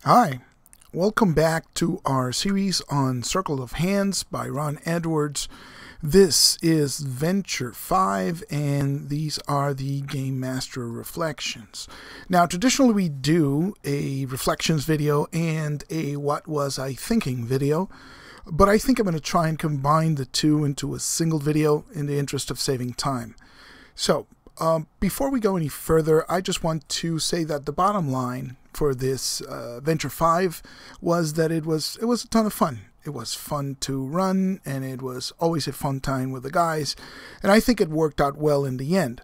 Hi, welcome back to our series on Circle of Hands by Ron Edwards. This is Venture 5, and these are the Gamemaster reflections. Now, traditionally we do a reflections video and a what was I thinking video, but I think I'm going to try and combine the two into a single video in the interest of saving time. So, before we go any further, I just want to say that the bottom line for this Venture 5 was that it was a ton of fun. It was fun to run, and it was always a fun time with the guys, and I think it worked out well in the end.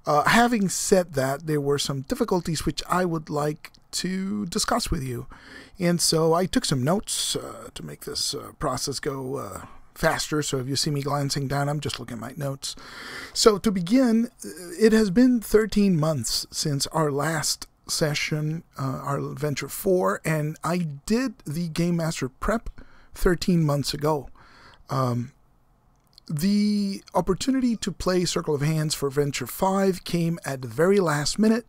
Having said that, there were some difficulties which I would like to discuss with you, and so I took some notes to make this process go faster. So if you see me glancing down, I'm just looking at my notes. So to begin, it has been 13 months since our last session, our Venture 4, and I did the Gamemaster prep 13 months ago. The opportunity to play Circle of Hands for Venture 5 came at the very last minute,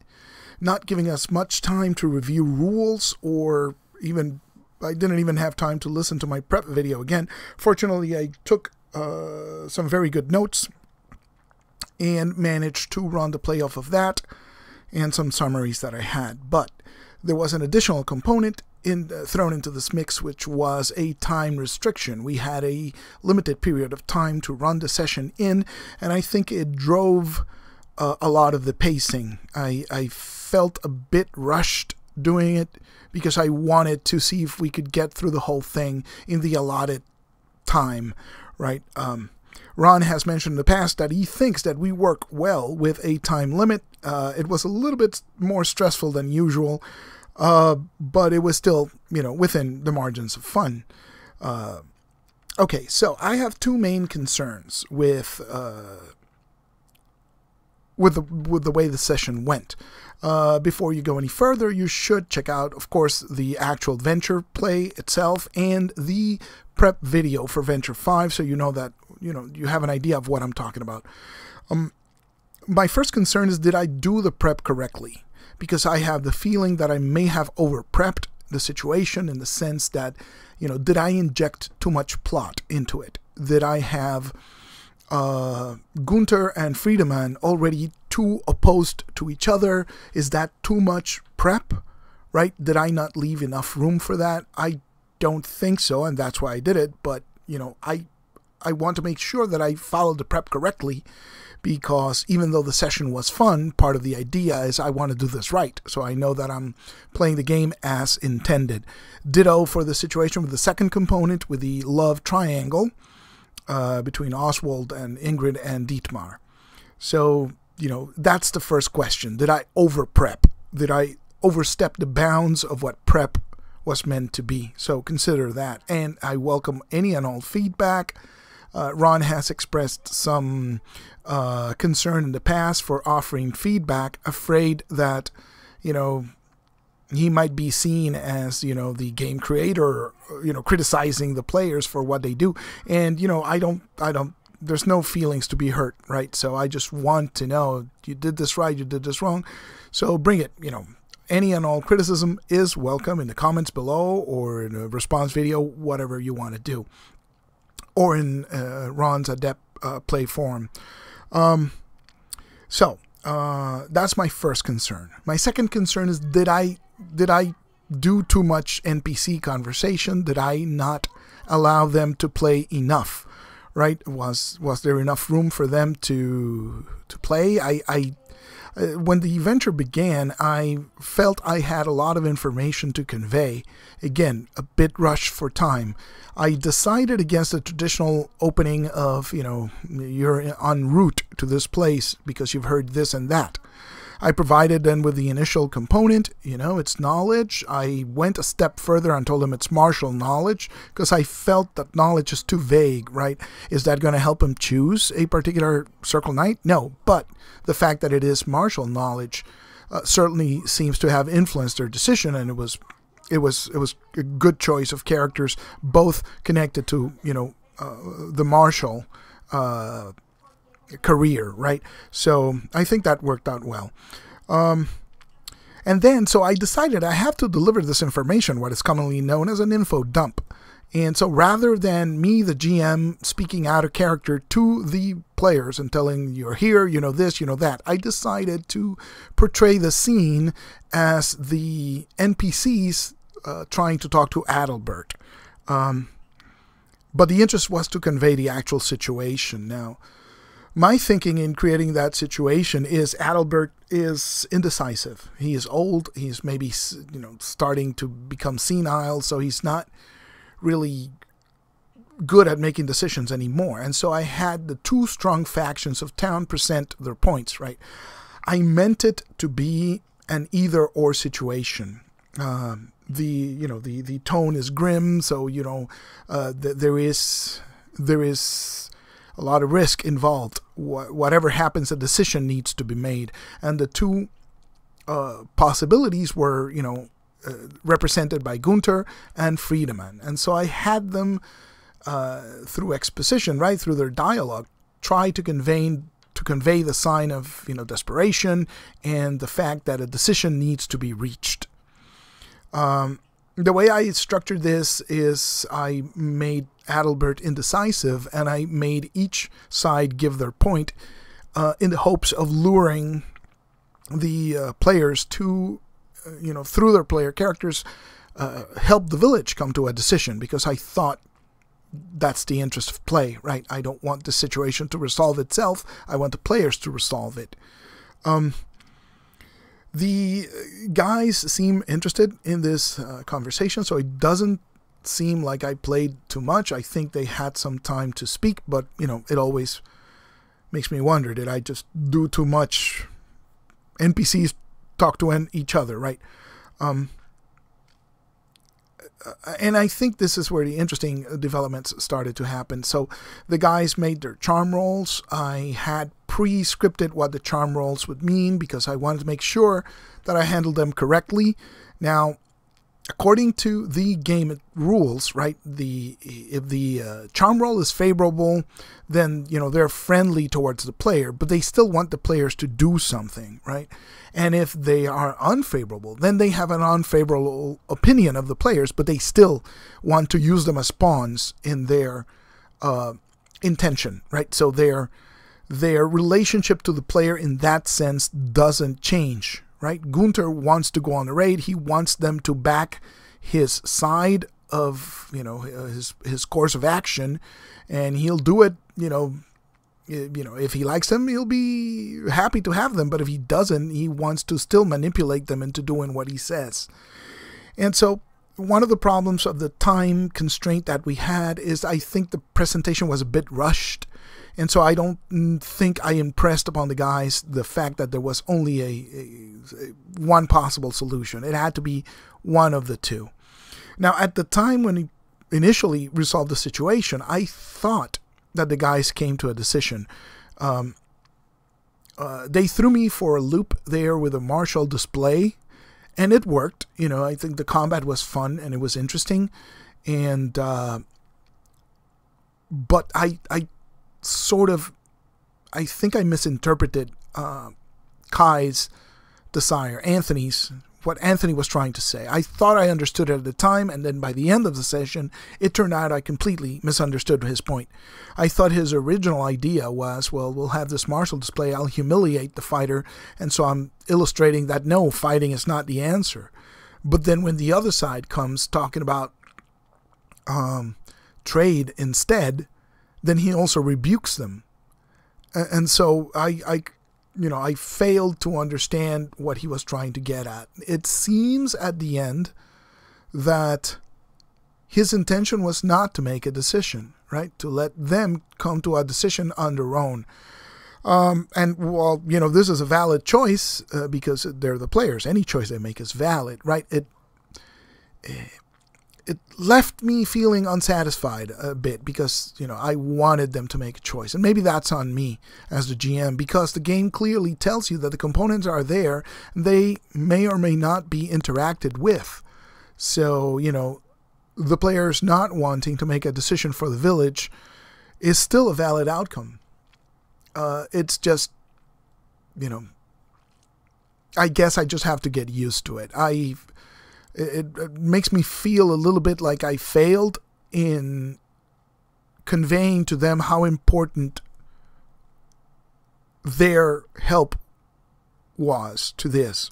not giving us much time to review rules, or even I didn't even have time to listen to my prep video again. Fortunately, I took some very good notes and managed to run the play off of that and some summaries that I had. But there was an additional component thrown into this mix, which was a time restriction. We had a limited period of time to run the session in, and I think it drove a lot of the pacing. I felt a bit rushed doing it because I wanted to see if we could get through the whole thing in the allotted time, right? Ron has mentioned in the past that he thinks that we work well with a time limit. It was a little bit more stressful than usual, but it was still, within the margins of fun. Okay, so I have two main concerns with the way the session went. Before you go any further, you should check out, of course, the actual Venture play itself and the prep video for Venture 5, so you know that you have an idea of what I'm talking about. My first concern is, did I do the prep correctly? Because I have the feeling that I may have over-prepped the situation, in the sense that, did I inject too much plot into it? Did I have Gunther and Friedemann already too opposed to each other? Is that too much prep, right? Did I not leave enough room for that? I don't think so, and that's why I did it. But, I want to make sure that I followed the prep correctly, because even though the session was fun, part of the idea is I want to do this right, so I know that I'm playing the game as intended. Ditto for the situation with the second component, with the love triangle between Oswald and Ingrid and Dietmar. So, that's the first question. Did I over-prep? Did I overstep the bounds of what prep was meant to be? So consider that. And I welcome any and all feedback. Ron has expressed some concern in the past for offering feedback, afraid that, he might be seen as, the game creator, criticizing the players for what they do. And, I don't, there's no feelings to be hurt, right? So I just want to know, you did this right, you did this wrong. So bring it, any and all criticism is welcome in the comments below, or in a response video, whatever you want to do, or in Ron's Adept play forum. So that's my first concern. My second concern is, did I do too much NPC conversation? Did I not allow them to play enough? Right? Was there enough room for them to play? When the adventure began, I felt I had a lot of information to convey. Again, a bit rushed for time. I decided against the traditional opening of, you're en route to this place because you've heard this and that. I provided them with the initial component, it's knowledge. I went a step further and told them it's martial knowledge, because I felt that knowledge is too vague, right? Is that going to help him choose a particular Circle Knight? No, but the fact that it is martial knowledge certainly seems to have influenced their decision, and it was a good choice of characters, both connected to, the martial career, right? So I think that worked out well. And then, so I decided I have to deliver this information, what is commonly known as an info dump. And so rather than me, the GM, speaking out of character to the players and telling you're here, you know this, you know that, I decided to portray the scene as the NPCs trying to talk to Adalbert. But the interest was to convey the actual situation. Now, my thinking in creating that situation is Adalbert is indecisive. He is old. He's maybe, starting to become senile, so he's not really good at making decisions anymore. And so I had the two strong factions of town present their points, right? I meant it to be an either-or situation. The tone is grim, so there is a lot of risk involved. Whatever happens, a decision needs to be made, and the two possibilities were represented by Gunther and Friedemann. And so I had them through exposition, right, through their dialogue, try to convey the sign of desperation and the fact that a decision needs to be reached. The way I structured this is I made Adalbert indecisive, and I made each side give their point in the hopes of luring the players to, through their player characters, help the village come to a decision, because I thought that's the interest of play, right? I don't want the situation to resolve itself. I want the players to resolve it. The guys seem interested in this conversation, so it doesn't seem like I played too much. I think they had some time to speak, but, it always makes me wonder, did I just do too much? NPCs talk to each other, right? And I think this is where the interesting developments started to happen. So the guys made their charm rolls. I had pre-scripted what the charm rolls would mean because I wanted to make sure that I handled them correctly. Now, according to the game rules, right, if the charm roll is favorable, then they're friendly towards the player, but they still want the players to do something, right? And if they are unfavorable, then they have an unfavorable opinion of the players, but they still want to use them as pawns in their intention, right? So their relationship to the player in that sense doesn't change, right? Gunther wants to go on the raid. He wants them to back his side of, his course of action, and he'll do it, if he likes them, he'll be happy to have them. But if he doesn't, he wants to still manipulate them into doing what he says. And so one of the problems of the time constraint that we had is I think the presentation was a bit rushed. And so I don't think I impressed upon the guys the fact that there was only a one possible solution. It had to be one of the two. Now, at the time when he initially resolved the situation, I thought that the guys came to a decision. They threw me for a loop there with a martial display, and it worked. I think the combat was fun and it was interesting. And but I think I misinterpreted Kai's desire, what Anthony was trying to say. I thought I understood it at the time, and then by the end of the session, it turned out I completely misunderstood his point. I thought his original idea was, well, we'll have this martial display, I'll humiliate the fighter, and so I'm illustrating that no, fighting is not the answer. But then when the other side comes talking about trade instead, then he also rebukes them. And so I failed to understand what he was trying to get at. It seems at the end that his intention was not to make a decision, right? To let them come to a decision on their own. And, well, this is a valid choice because they're the players. Any choice they make is valid, right? It left me feeling unsatisfied a bit because, I wanted them to make a choice. And maybe that's on me as the GM, because the game clearly tells you that the components are there. They may or may not be interacted with. So, the players not wanting to make a decision for the village is still a valid outcome. It's just, I guess I just have to get used to it. It makes me feel a little bit like I failed in conveying to them how important their help was to this.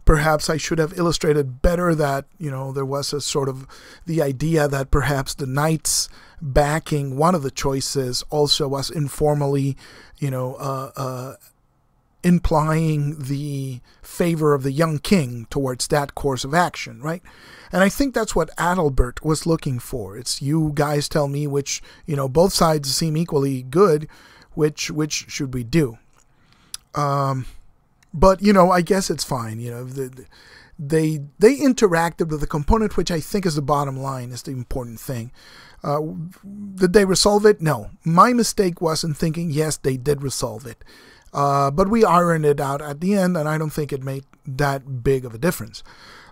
Perhaps I should have illustrated better that, there was a sort of the idea that perhaps the knights backing one of the choices also was informally, implying the favor of the young king towards that course of action, right? And I think that's what Adalbert was looking for. It's you guys tell me which, both sides seem equally good, which should we do? But, I guess it's fine. They interacted with the component, which I think is the bottom line, is the important thing. Did they resolve it? No. My mistake was in thinking, yes, they did resolve it. But we ironed it out at the end, and I don't think it made that big of a difference.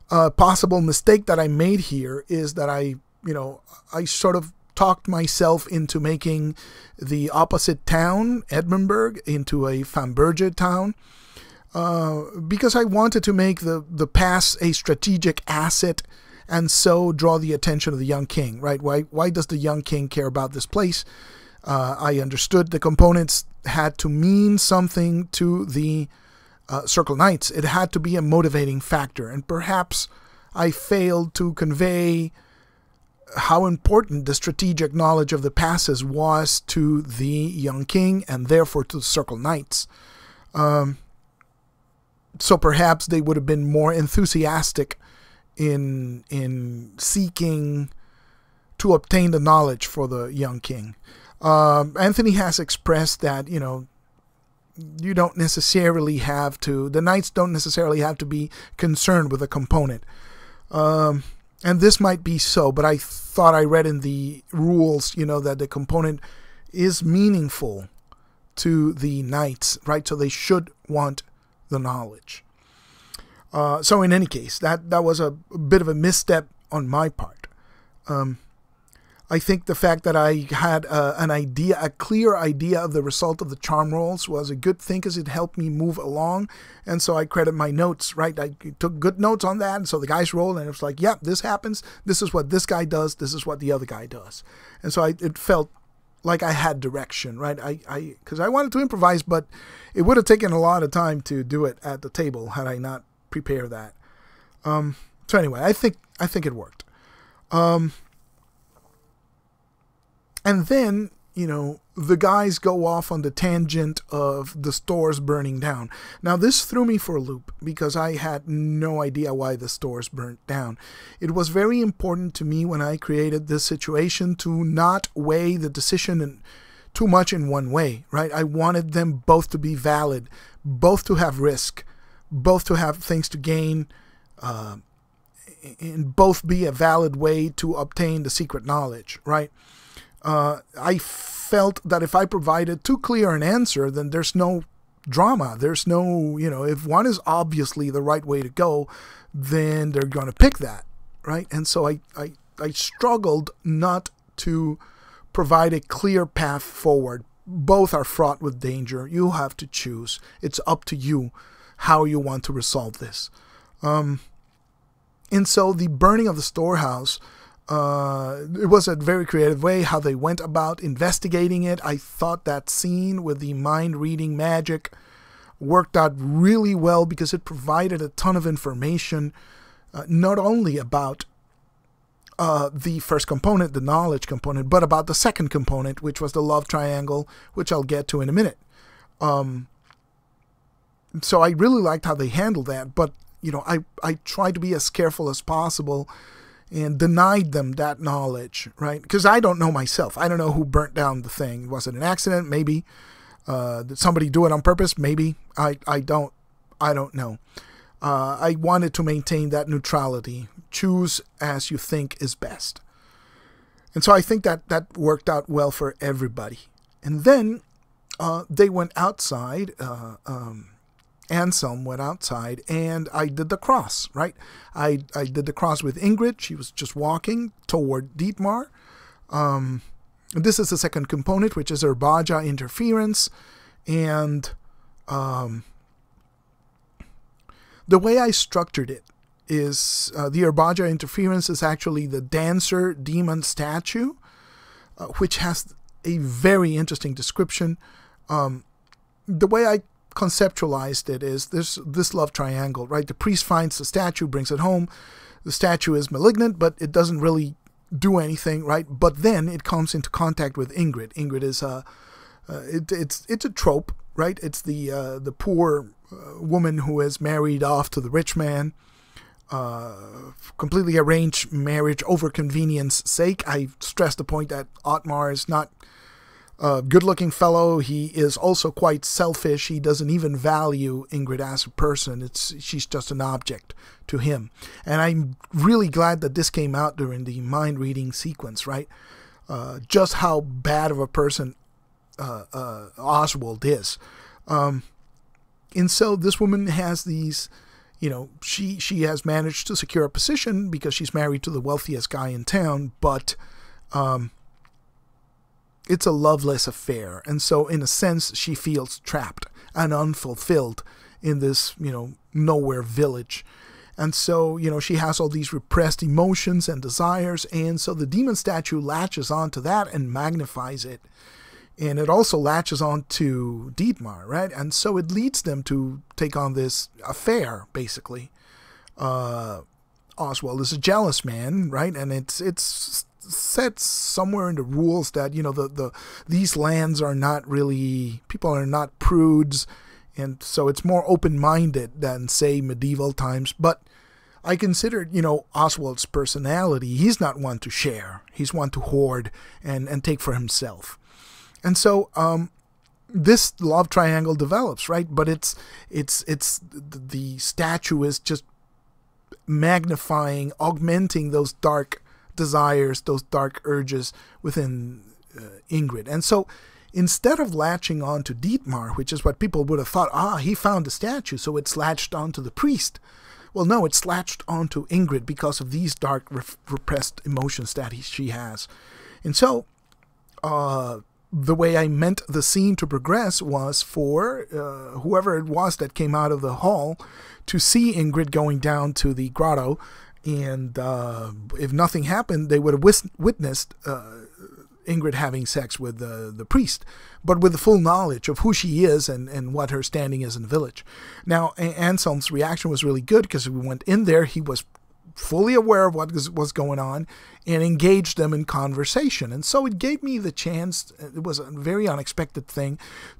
Possible mistake that I made here is that I sort of talked myself into making the opposite town, Edinburgh, into a Famberge town. Because I wanted to make the pass a strategic asset and so draw the attention of the young king, right? Why does the young king care about this place? I understood the components had to mean something to the Circle Knights. It had to be a motivating factor, and perhaps I failed to convey how important the strategic knowledge of the passes was to the young king and therefore to the Circle Knights. So perhaps they would have been more enthusiastic in seeking to obtain the knowledge for the young king. Anthony has expressed that, you don't necessarily have to, the knights don't necessarily have to be concerned with a component. And this might be so, but I thought I read in the rules, that the component is meaningful to the knights, right? So they should want the knowledge. So in any case, that was a bit of a misstep on my part. I think the fact that I had a clear idea of the result of the charm rolls was a good thing because it helped me move along. And so I credit my notes, right? I took good notes on that. And so the guys rolled and it was like, yeah, this happens. This is what this guy does. This is what the other guy does. And so it felt like I had direction, right? Because I wanted to improvise, but it would have taken a lot of time to do it at the table had I not prepared that. So anyway, I think it worked. And then, the guys go off on the tangent of the stores burning down. Now, this threw me for a loop because I had no idea why the stores burnt down. It was very important to me when I created this situation to not weigh the decision too much in one way, right? I wanted them both to be valid, both to have risk, both to have things to gain, and both be a valid way to obtain the secret knowledge, right? I felt that if I provided too clear an answer, then there's no drama. There's no, if one is obviously the right way to go, then they're going to pick that, right? And so I struggled not to provide a clear path forward. Both are fraught with danger. You have to choose. It's up to you how you want to resolve this. And so the burning of the storehouse, it was a very creative way how they went about investigating it. I thought that scene with the mind-reading magic worked out really well because it provided a ton of information, not only about the first component, the knowledge component, but about the second component, which was the love triangle, which I'll get to in a minute. So I really liked how they handled that, but I tried to be as careful as possible and denied them that knowledge, right? Because I don't know myself. I don't know who burnt down the thing. Was it an accident? Maybe. Did somebody do it on purpose? Maybe. I don't know. I wanted to maintain that neutrality. Choose as you think is best. And so I think that worked out well for everybody. And then they went outside. Anselm went outside, and I did the cross, right? I did the cross with Ingrid. She was just walking toward Dietmar. This is the second component, which is Urbaja interference. And The way I structured it is the Urbaja interference is actually the dancer demon statue, which has a very interesting description. The way I conceptualized it is this love triangle, right? The priest finds the statue, brings it home. The statue is malignant, but it doesn't really do anything, right? But then it comes into contact with Ingrid. Ingrid is it's a trope, right? It's the poor woman who is married off to the rich man, completely arranged marriage over convenience sake. I stress the point that Otmar is not a good-looking fellow. He is also quite selfish. He doesn't even value Ingrid as a person. She's just an object to him. And I'm really glad that this came out during the mind-reading sequence, right? Just how bad of a person Oswald is. And so this woman has these, she has managed to secure a position because she's married to the wealthiest guy in town, but it's a loveless affair. And so in a sense, she feels trapped and unfulfilled in this, nowhere village. And so, she has all these repressed emotions and desires. And so the demon statue latches onto that and magnifies it. And it also latches on to Dietmar, right? And so it leads them to take on this affair, basically. Oswald is a jealous man, right? And it's set somewhere in the rules that, these lands are not really, people are not prudes. And so it's more open-minded than, say, medieval times. But I considered, Oswald's personality. He's not one to share. He's one to hoard and take for himself. And so this love triangle develops, right? But it's the statue is just magnifying, augmenting those dark desires, those dark urges within Ingrid. And so instead of latching on to Dietmar, which is what people would have thought, he found the statue, so it's latched onto the priest. Well, no, it's latched onto Ingrid because of these dark, repressed emotions that she has. And so the way I meant the scene to progress was for whoever it was that came out of the hall to see Ingrid going down to the grotto, and if nothing happened, they would have witnessed Ingrid having sex with the priest, but with the full knowledge of who she is and what her standing is in the village. Now, Anselm's reaction was really good because we went in there, he was fully aware of what was going on and engaged them in conversation. And so it gave me the chance, it was a very unexpected thing,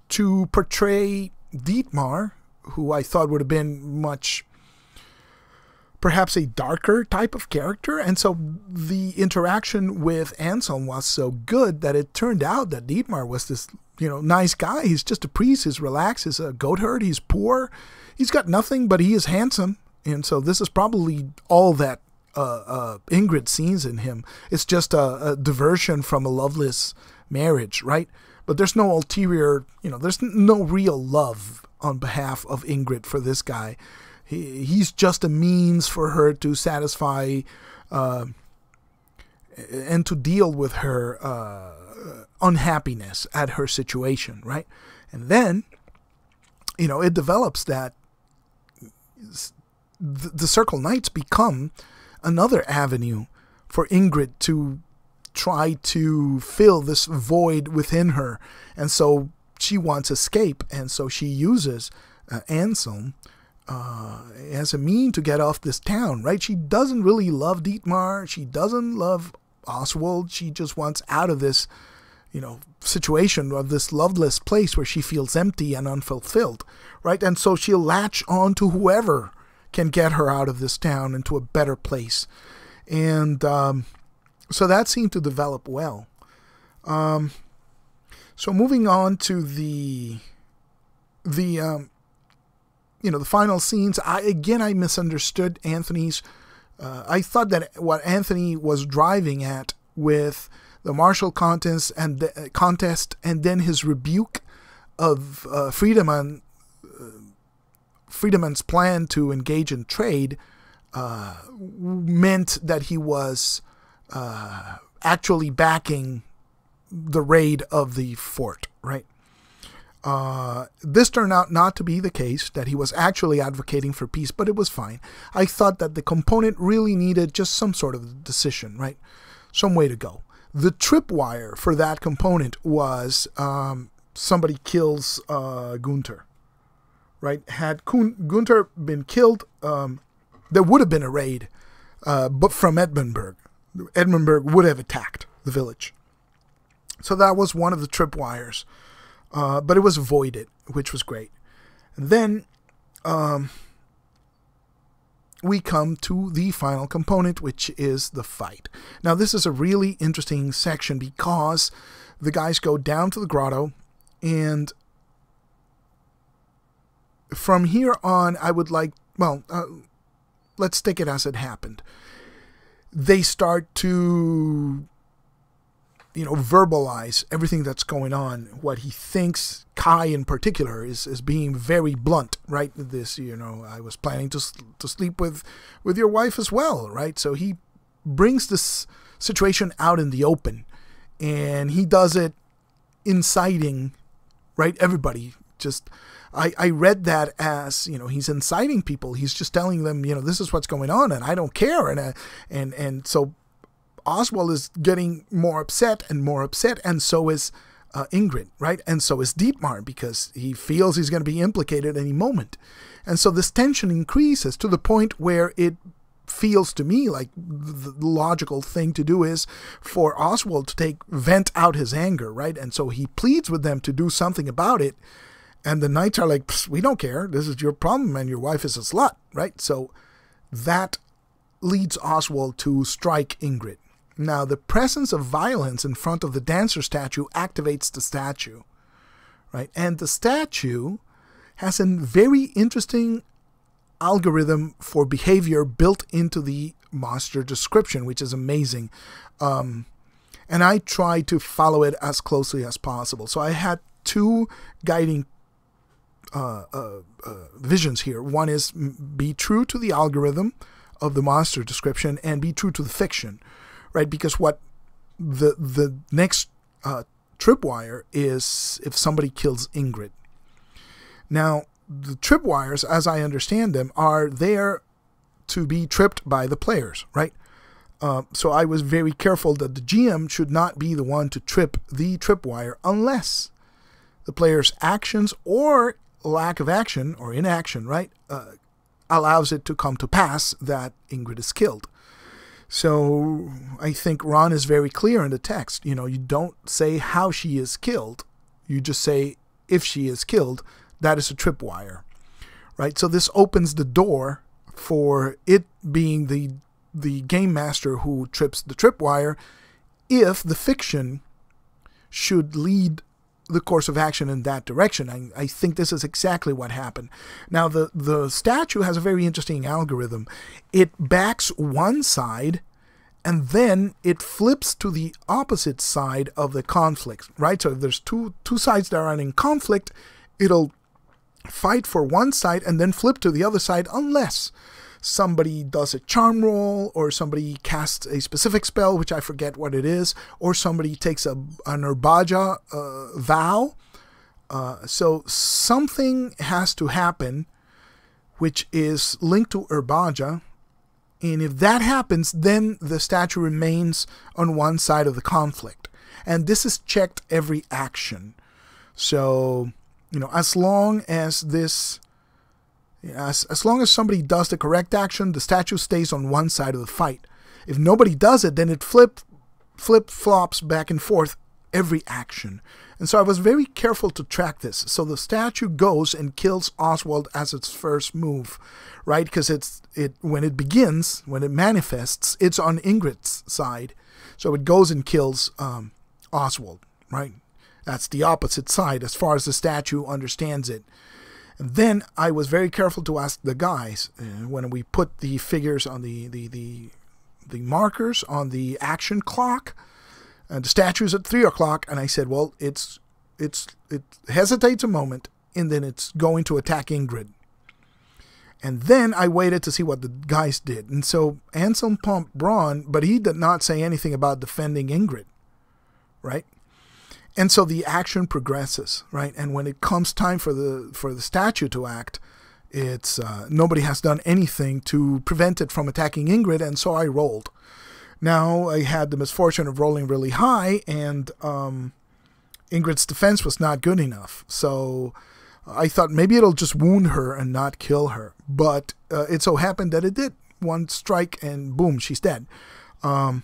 to portray Dietmar, who I thought would have been perhaps a darker type of character. And so the interaction with Anselm was so good that it turned out that Dietmar was this, nice guy. He's just a priest. He's relaxed. He's a goat herd. He's poor. He's got nothing, but he is handsome. And so this is probably all that Ingrid sees in him. It's just a diversion from a loveless marriage, right? But there's no ulterior, there's no real love on behalf of Ingrid for this guy. He's just a means for her to satisfy and to deal with her unhappiness at her situation, right? And then, it develops that the Circle Knights become another avenue for Ingrid to try to fill this void within her. And so she wants escape, and so she uses Anselm as a mean to get off this town, right? She doesn't really love Dietmar. She doesn't love Oswald. She just wants out of this, situation of this loveless place where she feels empty and unfulfilled, right? And so she'll latch on to whoever can get her out of this town into a better place. And so that seemed to develop well. So moving on to the final scenes, I misunderstood Anthony's. I thought that what Anthony was driving at with the martial contest and then his rebuke of Friedeman's plan to engage in trade meant that he was actually backing the raid of the fort, right? This turned out not to be the case, that he was actually advocating for peace, but it was fine. I thought that the component really needed just some sort of decision, right? Some way to go. The tripwire for that component was somebody kills Gunther, right? Had Gunther been killed, there would have been a raid, but from Edmundberg. Edmundberg would have attacked the village. So that was one of the tripwires. But it was avoided, which was great. And then we come to the final component, which is the fight. Now, this is a really interesting section because the guys go down to the grotto, and from here on, I would like, well, let's take it as it happened. They start to, verbalize everything that's going on. What he thinks, Kai in particular, is being very blunt, right? This, I was planning to sleep with your wife as well, right? So he brings this situation out in the open, and he does it inciting, right? Everybody. Just, I read that as, he's inciting people. He's just telling them, this is what's going on, and I don't care, and so Oswald is getting more upset, and so is Ingrid, right? And so is Dietmar, because he feels he's going to be implicated any moment. And so this tension increases to the point where it feels to me like the logical thing to do is for Oswald to vent out his anger, right? And so he pleads with them to do something about it. And the knights are like, we don't care. This is your problem, and your wife is a slut, right? So that leads Oswald to strike Ingrid. Now, the presence of violence in front of the dancer statue activates the statue, right? And the statue has a very interesting algorithm for behavior built into the monster description, which is amazing. And I try to follow it as closely as possible. So I had two guiding visions here. One is be true to the algorithm of the monster description and be true to the fiction. Right, because what the next tripwire is if somebody kills Ingrid. Now, the tripwires, as I understand them, are there to be tripped by the players, right? So I was very careful that the GM should not be the one to trip the tripwire unless the player's actions or lack of action or inaction, right, allows it to come to pass that Ingrid is killed. So I think Ron is very clear in the text. You don't say how she is killed. You just say if she is killed, that is a tripwire, right? So this opens the door for it being the game master who trips the tripwire if the fiction should lead the course of action in that direction. I think this is exactly what happened. Now, the statue has a very interesting algorithm. It backs one side, and then it flips to the opposite side of the conflict, right? So if there's two sides that are in conflict, it'll fight for one side and then flip to the other side unless somebody does a charm roll, or somebody casts a specific spell, which I forget what it is, or somebody takes an Urbaja vow. So something has to happen which is linked to Urbaja, and if that happens, then the statue remains on one side of the conflict. And this is checked every action. So, as long as this... As long as somebody does the correct action, the statue stays on one side of the fight. If nobody does it, then it flip-flops back and forth every action. And so I was very careful to track this. So the statue goes and kills Oswald as its first move, right? Because when it manifests, it's on Ingrid's side. So it goes and kills Oswald, right? That's the opposite side as far as the statue understands it. And then I was very careful to ask the guys when we put the figures on the markers on the action clock, and the statue's at 3 o'clock, and I said, well, it hesitates a moment, and then it's going to attack Ingrid. And then I waited to see what the guys did. And so Anselm pumped Braun, but he did not say anything about defending Ingrid, right? And so the action progresses, right? And when it comes time for the statue to act, it's nobody has done anything to prevent it from attacking Ingrid, and so I rolled. Now I had the misfortune of rolling really high, and Ingrid's defense was not good enough. So I thought maybe it'll just wound her and not kill her. But it so happened that it did. One strike and boom, she's dead. And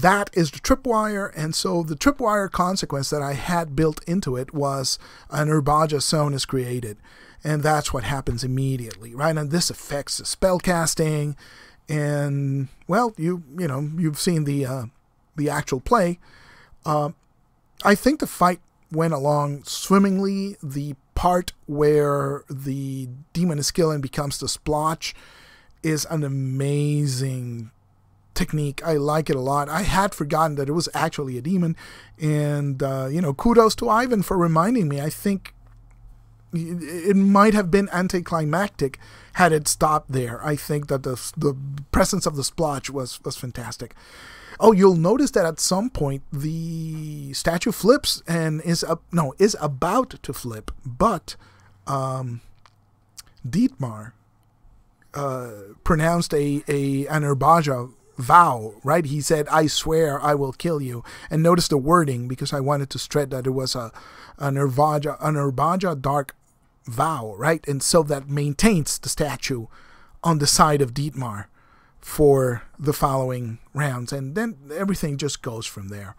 that is the tripwire. And so the tripwire consequence that I had built into it was an Urbaja zone is created. And that's what happens immediately, right? And this affects the spell casting. And, well, you've seen the actual play. I think the fight went along swimmingly. The part where the demon is killed and becomes the splotch is an amazing technique. I like it a lot. I had forgotten that it was actually a demon, and kudos to Ivan for reminding me. I think it might have been anticlimactic had it stopped there. I think that the presence of the splotch was fantastic. Oh, you'll notice that at some point the statue flips and is about to flip, but Dietmar pronounced an Urbaja vow, right? He said, "I swear I will kill you." And notice the wording, because I wanted to stress that it was an Urbaja dark vow, right? And so that maintains the statue on the side of Dietmar for the following rounds, and then everything just goes from there.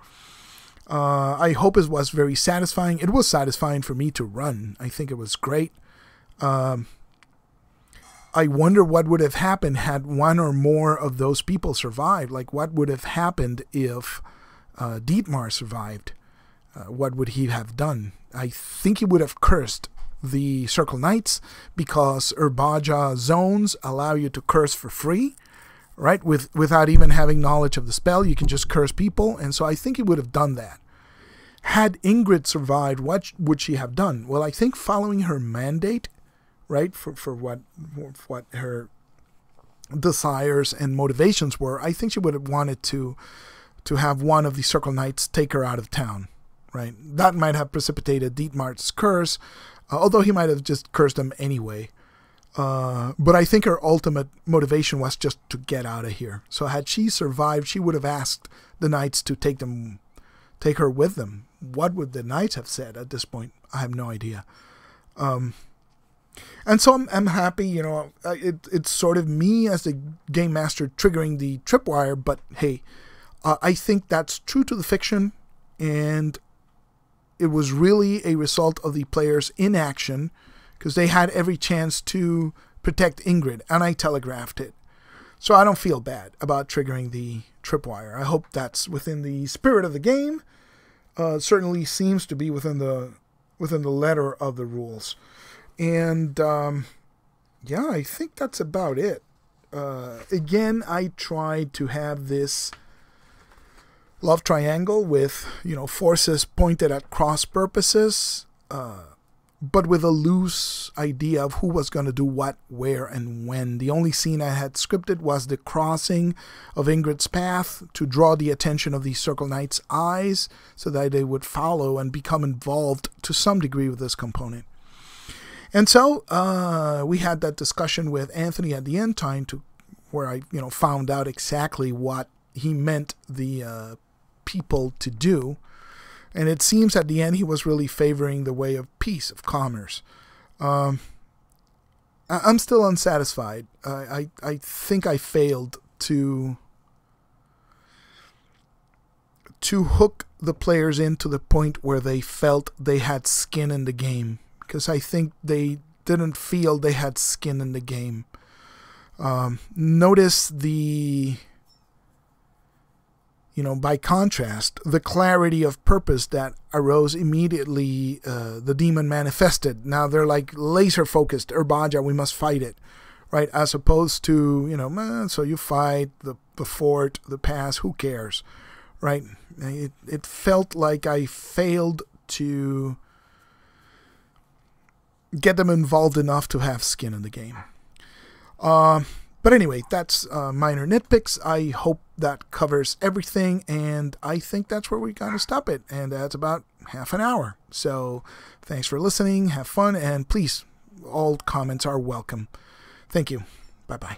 I hope it was very satisfying. It was satisfying for me to run. I think it was great. I wonder what would have happened had one or more of those people survived. Like, what would have happened if Dietmar survived? What would he have done? I think he would have cursed the Circle Knights, because Urbaja zones allow you to curse for free, right? Without even having knowledge of the spell, you can just curse people. And so I think he would have done that. Had Ingrid survived, what would she have done? Well, I think following her mandate, right, for what her desires and motivations were, I think she would have wanted to have one of the Circle Knights take her out of town, right? That might have precipitated Dietmar's curse, although he might have just cursed them anyway. But I think her ultimate motivation was just to get out of here. So had she survived, she would have asked the knights to take her with them. What would the knights have said at this point? I have no idea. And so I'm happy, it's sort of me as the game master triggering the tripwire, but hey, I think that's true to the fiction, and it was really a result of the players' inaction, because they had every chance to protect Ingrid, and I telegraphed it. So I don't feel bad about triggering the tripwire. I hope that's within the spirit of the game. Certainly seems to be within the letter of the rules. And yeah, I think that's about it. Again, I tried to have this love triangle with, forces pointed at cross purposes, but with a loose idea of who was going to do what, where, and when. The only scene I had scripted was the crossing of Ingrid's path to draw the attention of the Circle Knights' eyes so that they would follow and become involved to some degree with this component. And so we had that discussion with Anthony at the end time, where I found out exactly what he meant the people to do. And it seems at the end he was really favoring the way of peace, of commerce. I'm still unsatisfied. I think I failed to hook the players in to the point where they felt they had skin in the game. Because I think they didn't feel they had skin in the game. Notice by contrast, the clarity of purpose that arose immediately the demon manifested. Now they're like laser focused. Urbaja, we must fight it, right? As opposed to, so you fight the fort, the pass, who cares, right? It felt like I failed to get them involved enough to have skin in the game. But But anyway, that's minor nitpicks. I hope that covers everything, and I think that's where we gotta stop it. And that's about half an hour. So thanks for listening. Have fun, and please, all comments are welcome. Thank you. Bye-bye.